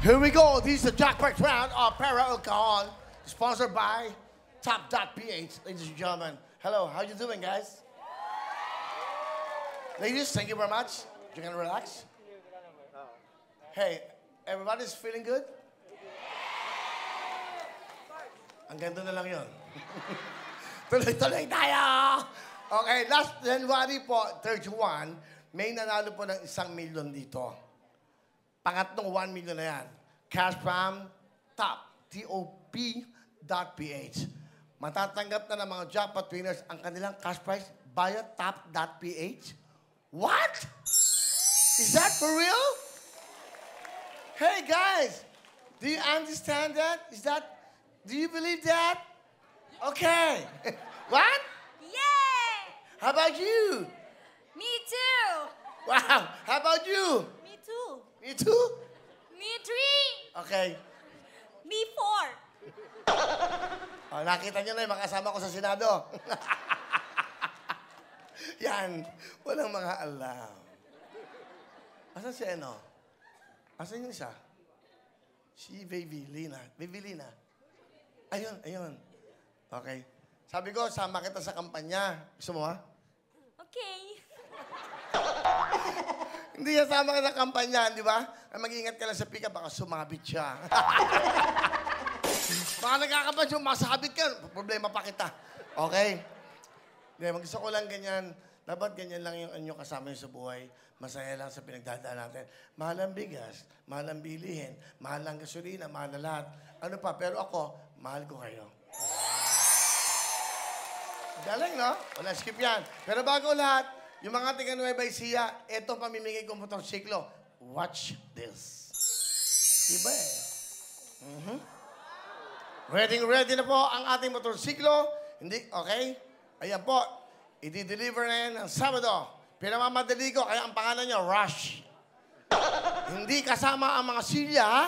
Here we go. This is the jackpot round of Para Alcohol, sponsored by Top.ph. Ladies and gentlemen, hello. How you doing, guys? Ladies, thank you very much. You can relax. Hey, everybody's feeling good? Ang ganda na lang yun. Tuloy-tuloy tayo! Okay, last January po, 31, may nanalo po ng 1 million dito. Pangatlong 1 million na yan. Cash from Top, Top.ph. Matatanggap na ng mga jackpot winners ang kanilang cash prize via Top.ph. What? Is that for real? Hey, guys, do you understand that? Do you believe that? Okay. What? Yay! How about you? Me too! Wow. How about you? Me too! Me too? Me three! Okay. Me four! Oh, nakita nyo na yung makasama ko sa Senado. Yan. Walang mga alam. Asan si Eno? Asan yung isa? Si Baby Lina. Ayun. Okay. Sabi ko, sama kita sa kampanya. Gusto mo, ha? Okay. Hindi kasama ka sa kampanya, di ba? Mag-iingat ka lang sa pick-up, baka sumabit siya. Baka nagkakapan siya, masabit ka, problema pa kita. Okay? Gusto ko lang ganyan. Dapat ganyan lang yung anyo kasama yung sa buhay. Masaya lang sa pinagdadaan natin. Mahal ang bigas, mahal ang bilihin, mahal ang gasolina, mahal na lahat. Ano pa, pero ako, mahal ko kayo. Galing, no? Wala, skip yan. Pero bago lahat, yung mga taga Nueva Ecija, eto pamimigay kong motorsiklo. Watch this. Iba eh. Ready na po ang ating motorsiklo. Hindi, okay? Ayan po. I-deliver na yan ng Sabado. Pinamamadali ko, kaya ang pangalan niya, Rush. Hindi kasama ang mga silya, ha?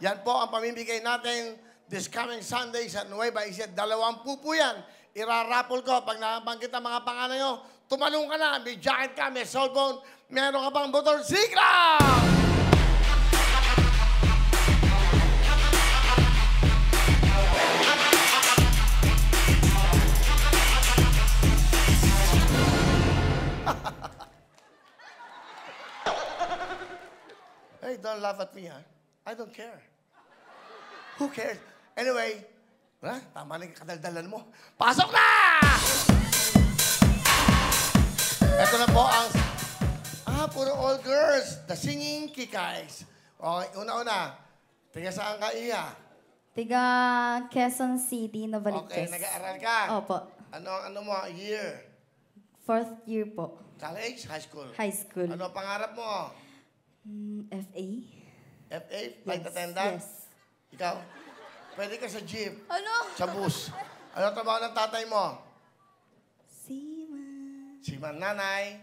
Yan po ang pamimigay natin this coming Sunday sa Nueva Ecija. 20 po yan. Irarapol ko pag nabanggit ang mga pangalan nyo. Tumalong ka na, may jacket ka, may cellphone, meron ka pang motorsiklo! Hey, don't laugh at me, ha? I don't care. Who cares? Anyway, tama na yung kadaldalan mo. Pasok na! Ito na po ang... puro all girls. The Singing Kikays. Okay, una-una. Tiga saan ka, Iya? Tiga Quezon City, Novaliches. Okay, nag-aaral ka? Opo. Ano mo, year? 4th year po. College? High school? High school. Ano pangarap mo? FA. FA? Flight attendant? Yes. Ikaw? Pwede ka sa jeep. Ano? Sa bus. Ano trabaho ng tatay mo? Seaman. Seaman. Nanay?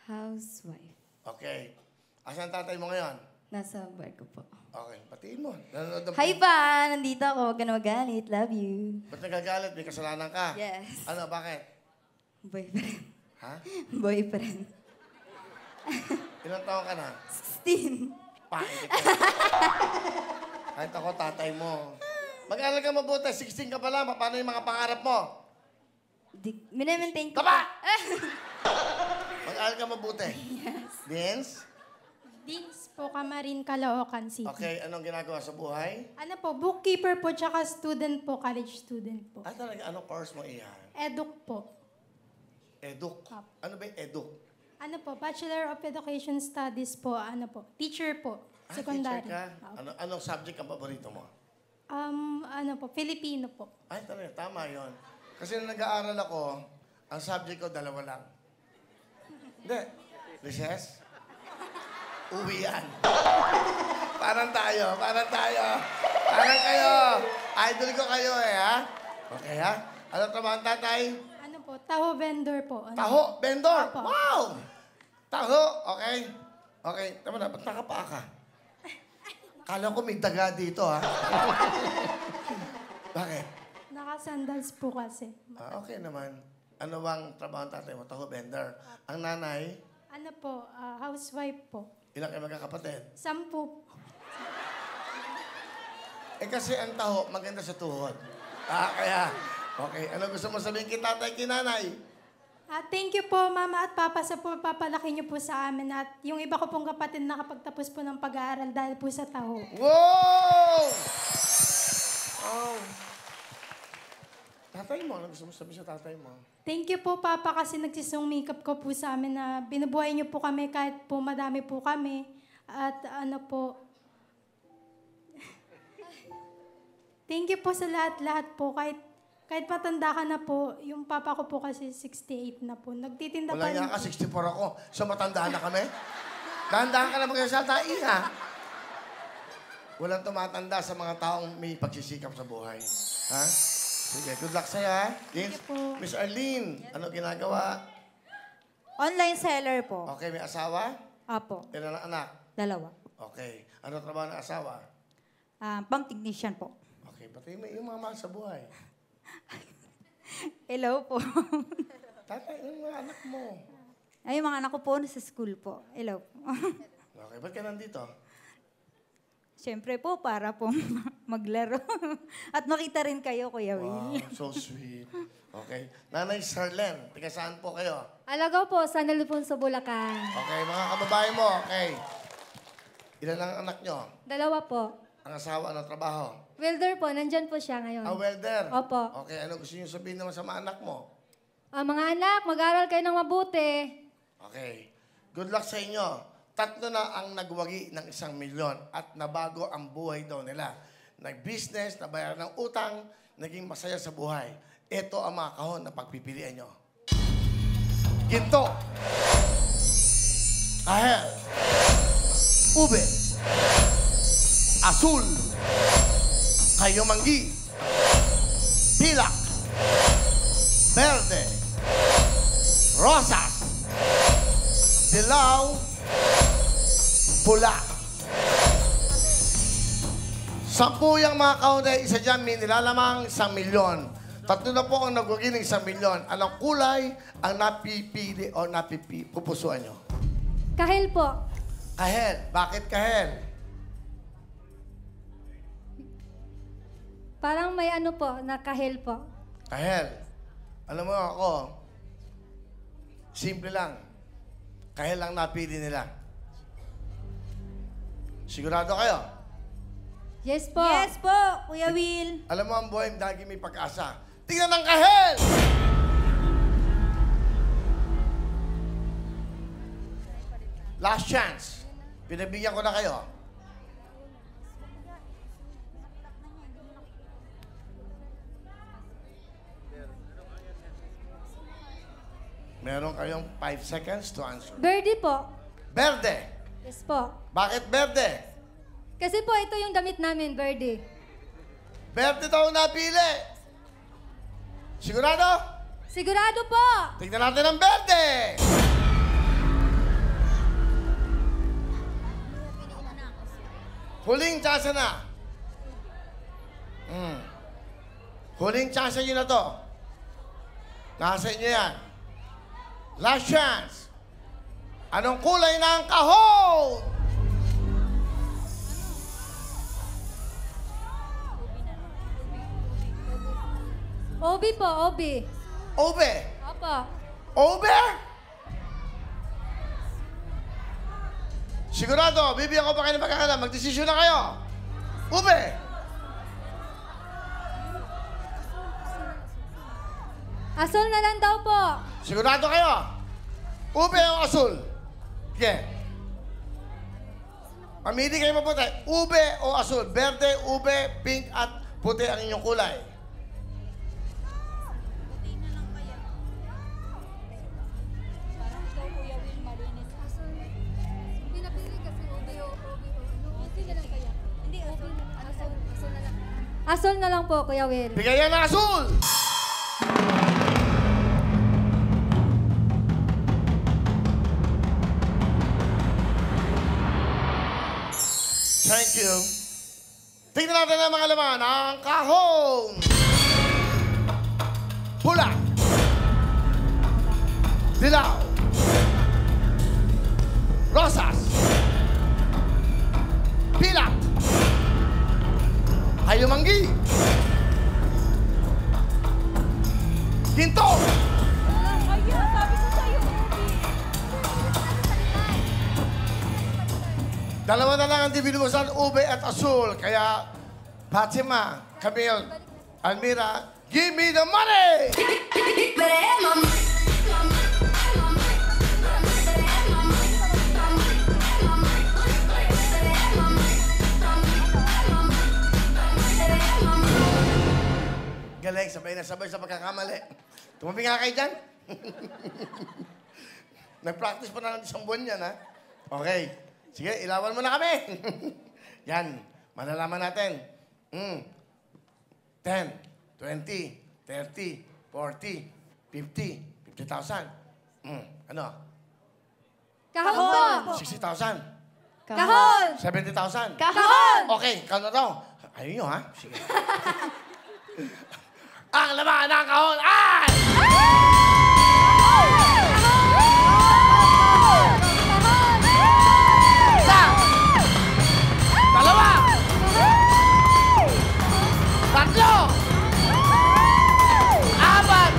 Housewife. Okay. Asan ang tatay mo ngayon? Nasa barko po. Okay, patiin mo. Nanonood ng Hi pa! Nandito ako. Huwag ka na magalit. Love you. Ba't nagagalit? May kasalanan ka? Yes. Ano, bakit? Boyfriend. Ha? Boyfriend. Ilang taon ka na? 16. Pangit ka. Kahit ako, tatay mo. Mag-aaral ka mabuti. 16 ka pa lang. Paano yung mga pangarap mo? Minamaintain ko. Tama! Mag-aaral ka mabuti. Yes. Vince? Deans po, Camarin, Caloocan City. Okay, anong ginagawa sa buhay? Ano po, bookkeeper po, tsaka student po, college student po. Talaga, anong course mo iyan? Eduk po. Eduk. Ano ba yung eduk? Ano po, Bachelor of Education Studies po, ano po, teacher po, secondary. Teacher ka? Anong subject ang paborito mo? Ano po, Filipino po. Ay, talaga, tama yon. Kasi nung nag-aaral ako, ang subject ko, 2 lang. Hindi. Recess? Uwian. Parang tayo. Parang kayo. Idol ko kayo ha? Okay ha? Ano trabaho ang tatay? Ano po, taho vendor po. Ano? Taho? Vendor? Apo. Wow! Taho? Okay. Okay. Tama na, ba't nakapaa ka? Kala ko may daga dito ha? Bakit? Naka-sandals po kasi. Okay naman. Ano bang trabaho ang tatay mo? Taho vendor. Ang nanay? Ano po, housewife po. Ilang kayo magkakapatid? 10 po. Eh kasi ang taho, maganda sa tuhod. Kaya, okay. Ano gusto mo sabihin kay tatay, kay nanay? Thank you po, Mama at Papa, sa papalaki niyo po sa amin. At yung iba ko pong kapatid nakapagtapos po ng pag-aaral dahil po sa taho. Wow! Oh. Tatay mo, ano gusto mo sabihin sa tatay mo? Thank you po, Papa, kasi nagsisong makeup ko po sa amin na binubuhay niyo po kami kahit po madami po kami. At ano po, thank you po sa lahat-lahat po. Kahit matanda ka na po, yung papa ko po kasi 68 na po. Nagtitinda Wala pa nga ka, 64 ako. So matandaan na kami? Dahan-dahan ka na magsasalta, Iha. Walang tumatanda sa mga taong may pagsisikap sa buhay. Ha? Sige, good luck sa'yo, ha? Thank you po. Miss Arlene, ano ginagawa? Online seller po. Okay, may asawa? Apo, Ilan ang anak? 2. Okay. Ano trabaho ng asawa? Bank technician po. Okay, pati may yung mga mahal sa buhay. Hello po. Tatay, yung mga anak mo. Ay, yung mga anak ko po nasa school po. Hello po. Okay, ba't ka nandito? Siyempre po, para po maglaro. At makita rin kayo, Kuya Wow, Will. so sweet. Okay. Nanay Sarlen, tiga saan po kayo? Alagaw po, San Ildefonso, Bulacan. Okay, mga kababae mo, okay. Ilan ang anak nyo? 2 po. Ang asawa, ano trabaho? Welder po, nandyan po siya ngayon. Welder. Opo. Okay, ano gusto nyo sabihin naman sa mga anak mo? Mga anak, mag-aral kayo ng mabuti. Okay. Good luck sa inyo. 3 na ang nagwagi ng 1 milyon at nabago ang buhay daw nila. Nag-business, nabayaran ng utang, naging masaya sa buhay. Ito ang mga kahon na pagpipilian nyo. Ginto. Kahel. Ube. Asul. Kayumanggi. Pilak. Verde. Rosas. Dilaw. Pula. 10 yung mga kaunay, isa dyan may nilalamang 1 milyon. 3 na po ang nagwagi ng 1 milyon. Anong kulay ang napipili o pupusuan nyo? Kahil po. Kahel. Bakit kahel? Parang may ano po, na kahil po. Kahel. Alam mo ako, simple lang. Kahel lang napili nila. Sigurado kayo? Yes po. Yes po, Kuya Will. Alam mo ang buhay, dagi may pag-asa. Tingnan ang kahel! Last chance. Pinabigyan ko na kayo. Meron kayong 5 seconds to answer. Birdie po. Verde. Yes po. Bakit verde? Kasi po, ito yung damit namin, Birdie. Verde daw napili. Sigurado? Sigurado po. Tignan natin ang verde. Huling chance na. Huling chance nyo na to. Nasa inyo yan. Last chance. Anong kulay ng kahon? Obi po, Obi. Ube. Opo. Ube? Sigurado, bibigyan ko pa kayo ng pagkakala. Magdesisyon na kayo. Ube. Asol na lang daw po. Sigurado kayo. Ube o asul? Sige. Mamili kayo mabuti. Ube o asul? Berde, ube, pink at puti ang inyong kulay. Asol na lang po, Kuya Will. Bigayan ng asul! Thank you. Tingnan natin ang mga laman. Ang kahon. Pula. Dilaw. Rosas. Pilak. Tayo manggi. Ginto. Kaya, sabi ko sa'yo, Obi. Dalawa na lang ang dibinusan, ube at asul. Kaya, Fatima, Camille, Almira, give me the money! Galing, sabay na sabay sa pagkakamali. Tumabi nga kayo dyan. Nag-practice pa na ng isang buwan yan, ha? Okay. Sige, ilawan mo na kami. Yan. Malalaman natin. 10, 20, 30, 40, 50, 50,000. Ano? Kahon po. 60,000. Kahon. 70,000. Kahon. Okay, kano daw? Ayun nyo, ha? Sige. Ang laman ng kahon ay... Isa! Dalawa! Tatlo! Apat!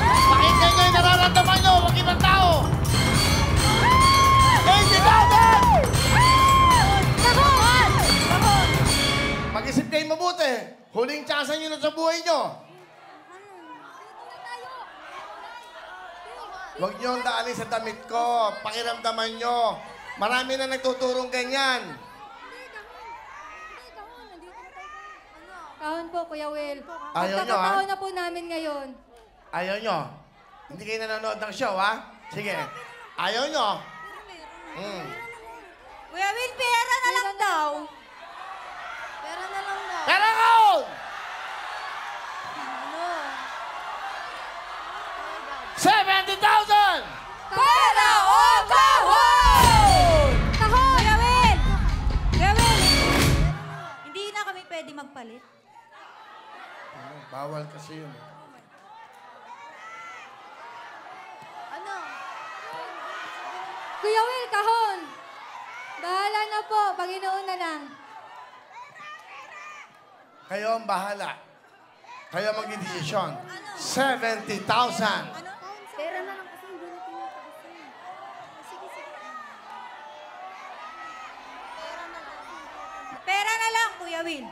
Pakinggan nyo yung nararamdaman nyo, huwag ibang tao! 80,000! Mag-isip kayo mabuti. Huling tsansa nyo na sa buhay nyo. Huwag nyo ang daanin sa damit ko. Pakiramdaman nyo. Marami na nagtuturong ganyan. Kahon po, Kuya Will. Ayaw nyo, ha? Pagkakataon na po namin ngayon. Ayaw nyo. Hindi kayo nanonood ng show, ha? Sige. Ayaw nyo. Kuya Will, pera na lang daw. Pera na lang daw. Pero kahon! 70,000! Pera o kahon! Kahon! Kuya Will! Kuya Will! Hindi na kami pwede magpalit. Bawal kasi yun. Ano? Kuya Will, kahon! Bahala na po. Panginoon na lang. Kayo ang bahala. Kayo ang magdidesisyon. 70,000. Pera na lang kasi hindi natin yung Sige, sige. Pera na lang, Kuya Will.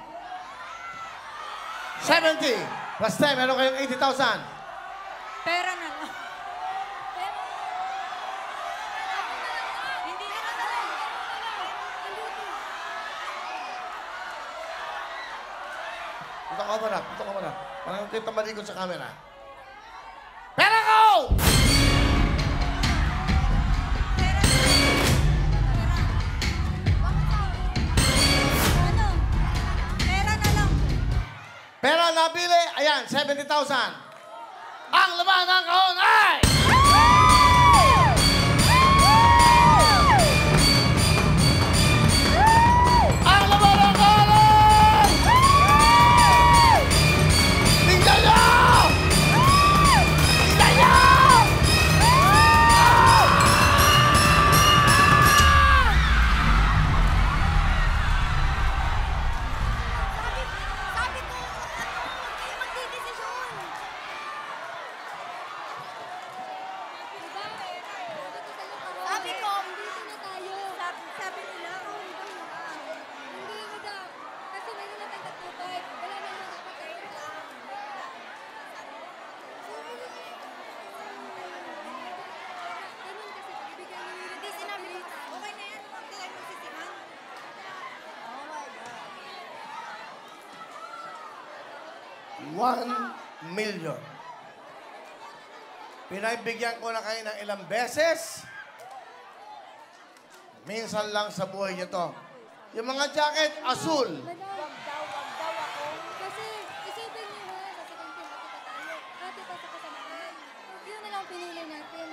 70 plus 10, meron kayong 80,000. Pera na lang. Hindi na lang. Punta ka ba na? Punta ka ba na? Parang kita malikot sa camera. Pera ko! Ano? Pera na lang. Pera nabili, ayan, 70,000. Ang laman ng kahon ay... Ang laman ng kahon ay... Tingnan nyo! Tingnan nyo! Sabi ko, kayo magdidesisyon. Sabi ko, Dito na tayo. Sabi nila. Hindi, madam. Kasi meron na tayong tatutay. Wala na yung dapat tayo lang. Ganun kasi, bibigyan niyo yun. hindi sinabi ko. Okay na yan. Huwag tayo magsisiman. Oh my God. 1 million. Pinagbigyan ko na kayo ng ilang beses. Minsan lang sa buhay niyo to. Yung mga jacket, asul. Madam. Wag daw ako. Kasi, isipin niyo ha, sa second team, makita tayo. Ate pa sa kasamahan. Yun na lang pinili natin.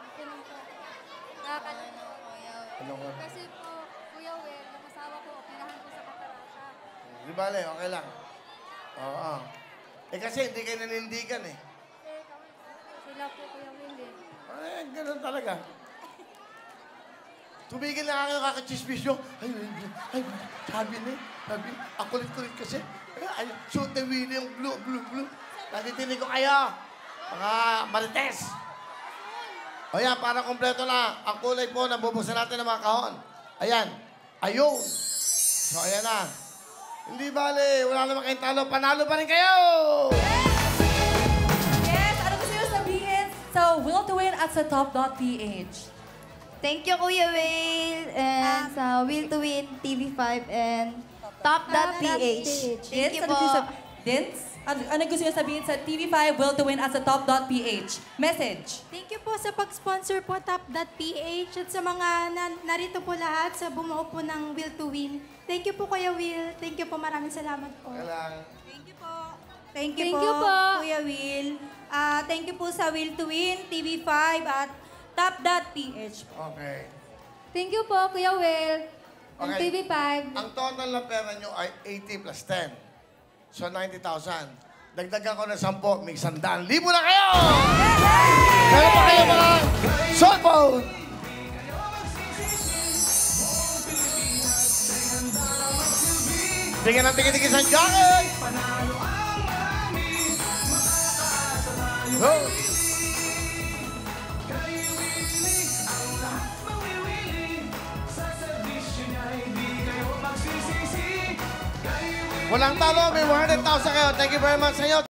Okay lang po. Nakakalala. Ano ko? Kasi po, Kuya Will, yung asawa ko, pinahan ko sa katarata. Di bale, okay lang. Oo. Eh kasi hindi kayo nanindigan eh. Sila po, Kuya Will eh. Ganun talaga. Tumigil na kayo kakachismis nyo. Ay, sabi na, ang kulit-kulit kasi. Ay, shoot the wheel yung blue. Natitinig ko kayo. Mga marites. O yan, para kompleto na. Ang kulay po, nabubuksan natin ng mga kahon. Ayan. Ayun. So, ayan na. Hindi bale, wala naman kayong talo. Panalo pa rin kayo! Yes, ano gusto nyo sabihin sa Will to Win at sa Top.ph? Thank you, Kuya Will, and sa Will to Win TV5 and Top.ph. Thank you po. Ano gusto nyo sabihin sa TV5, Will to Win at sa Top.ph? Message. Thank you po sa pag-sponsor po Top.ph at sa mga narito po lahat sa bumuo po ng Will to Win. Thank you po, Kuya Will. Thank you po. Maraming salamat po. Kailangan. Thank you po. Thank you, Thank po, you po. Kuya Will. Thank you po sa Will to Win, TV5 at Top.ph. Okay. Thank you po, Kuya Will. Ang Okay. TV5. Ang total na pera nyo ay 80 plus 10. So, 90,000. Dagdagan ko na 10, may 100,000 na kayo! Meron pa kayo mga cellphone! Tingnan ang tingin-tingin sa jacket! Go! Walang talo, may 100,000 kayo. Thank you very much sa inyo.